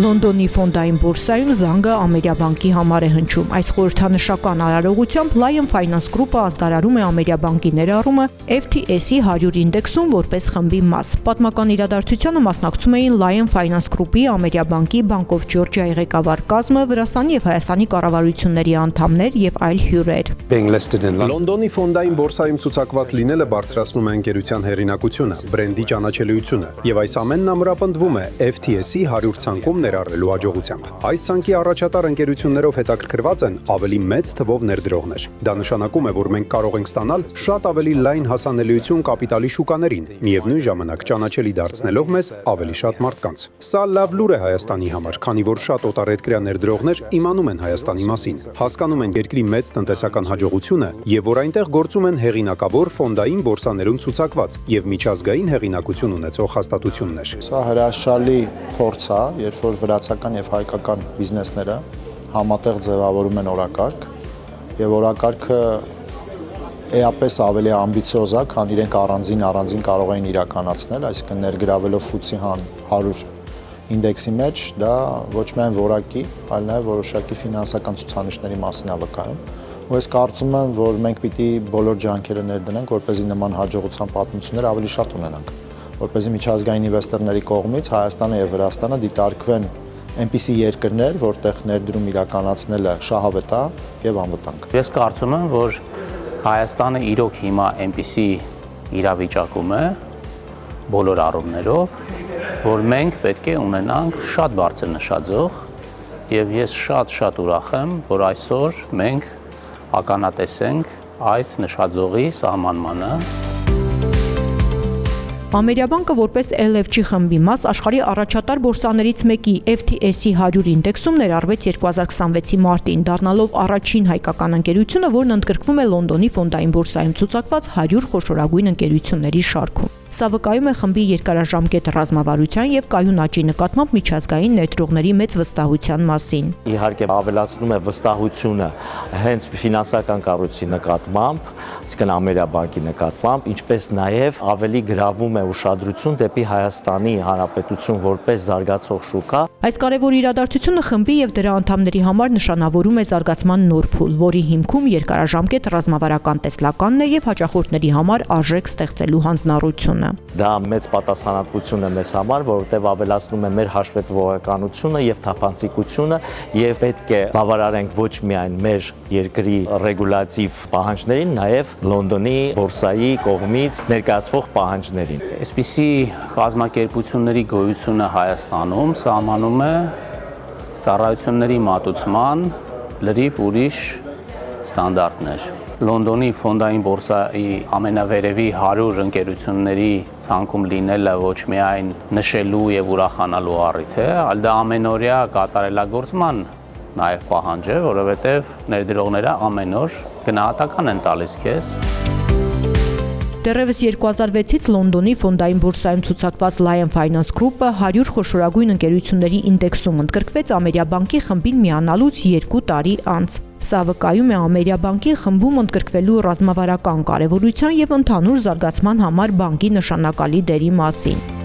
Լոնդոնի ֆոնդային բորսայում զանգը Ամերիաբանկի համար է հնչում։ Այս խորհրդանշական արարողությամբ Lion Finance Group-ը ազդարարում է Ամերիաբանկի ներառումը FTSE 100 ինդեքսում որպես խմբի մաս։ Պատմական իրադարձությանը մասնակցում էին Lion Finance Group-ի, Ամերիաբանկի, Bank of Georgia-ի ղեկավար կազմը, Վրաստանի եւ Հայաստանի կառավարությունների անդամներ եւ այլ հյուրեր։ Լոնդոնի ֆոնդային բորսայում ցուցակված լինելը բարձրացնում է ընկերության հեղինակությունը, բրենդի ճանաչելիությունը եւ այս ամենն ամրապնդվում է FTSE 100 ցանկում ներառվելու հաջողությամբ։ Այս ցանկի առաջատար ընկերություններով հետաքրքրված են ավելի մեծ թվով ներդրողներ։ Դա նշանակում է, որ մենք կարող ենք ստանալ շատ ավելի լայն հասանելիություն կապիտալի շուկաներին, միևնույն ժամանակ ճանաչելի դարձնելով մեզ ավելի շատ մարդկանց։ Սա լավ լուր է Հայաստանի համար, քանի որ շատ օտարերկրյա ներդրողներ իմանում են Հայաստանի մասին, հասկանում են երկրի մեծ տնտեսական հաջողությունը եւ որ այնտեղ գործում են հեղինակավոր ֆոնդային բորսաներում ցուցակված եւ միջազգային հեղինակություն ունեցող հաստատություններ։ Սա հրաշալի փորձ է, երբ որ վրացական եւ հայկական բիզնեսները համատեղ ձևավորում են օրակարգ եւ օրակարգը էապես ավելի ամբիցիոզ է, քան իրենք առանձին կարող էին իրականացնել, այսինքն ներգրավելով FTSE 100 ինդեքսի մեջ, դա ոչ միայն որակի, այլ նաեւ որոշակի ֆինանսական ցուցանիշների մասին է վկայում։ Ու ես կարծում եմ, որ մենք պիտի բոլոր ջանքերը ներդնենք, որպեսզի նման հաջողության պատմություններ ավելի շատ ունենանք, որպեսզի միջազգային ինվեստորների կողմից Հայաստանը եւ Վրաստանը դիտարկվեն այնպիսի երկրներ, որտեղ ներդրում իրականացնելը շահավետ է եւ անվտանգ։ Ես կարծում եմ, որ Հայաստանը իրոք հիմա այնպիսի իրավիճակում է բոլոր առումներով, որ մենք պետք է ունենանք շատ բարձր նշաձող եւ ես շատ ուրախ եմ, որ այսօր մենք ականատեսենք այդ նշաձողի սահմանմանը։ Ամերիաբանկը որպես LFG խմբի մաս աշխարհի առաջատար բորսաներից մեկի FTSE 100 ինդեքսում ներառվեց 2026-ի մարտին, դառնալով առաջին հայկական ընկերությունը, որն ընդգրկվում է Լոնդոնի ֆոնդային բորսայում ցուցակված 100 խոշորագույն ընկերությունների շարքում։ Սա վկայում է խմբի երկարաժամկետ ռազմավարության եւ կայուն աճի նկատմամբ միջազգային ներդրողների մեծ վստահության մասին։ Իհարկե ավելացնում է վստահությունը հենց ֆինանսական կառույցի նկատմամբ, այսինքն Ամերիաբանկի նկատմամբ, ինչպես նաեւ ավելի գրավում է ուշադրություն դեպի Հայաստանի Հանրապետություն որպես զարգացող շուկա։ Այս կարևոր իրադարձությունը խմբի եւ դրա անդամների համար նշանավորում է զարգացման նոր փուլ, որի հիմքում երկարաժամկետ ռազմավարական տեսլականն է եւ հաճախորդների համար արժեք ստեղծելու հանձնառությունը։ Դա մեծ պատասխանատվություն է մեզ համար, որովհետև ավելացնում է մեր հաշվետվողականությունը եւ թափանցիկությունը եւ պետք է բավարարենք ոչ միայն մեր երկրի ռեգուլատիվ պահանջներին, նաեւ Լոնդոնի բորսայի կողմից ներկայացվող պահանջներին։ Այսպիսի կազմակերպությունների գոյությունը Հայաստանում սահմանում է ծառայությունների մատուցման լրիվ ուրիշ ստանդարտներ։ Լոնդոնի ֆոնդային բորսայի ամենավերևի 100 ընկերությունների ցանկում լինելը ոչ միայն նշելու եւ ուրախանալու առիթ է, այլ դա ամենօրյա կատարելագործման նաեւ պահանջ է, որովհետեւ ներդրողները ամեն օր գնահատական են տալիս քեզ։ Դեռևս 2006-ից Լոնդոնի ֆոնդային բորսայում ցուցակված Lion Finance Group-ը 100 խոշորագույն ընկերությունների ինդեքսում ընդգրկվեց Ամերիաբանկի խմբին միանալուց 2 տարի անց։ Սա վկայում է Ամերիաբանկի խմբում ընդգրկվելու ռազմավարական կարևորության եւ ընդհանուր զարգացման համար բանկի նշանակալի դերի մասին։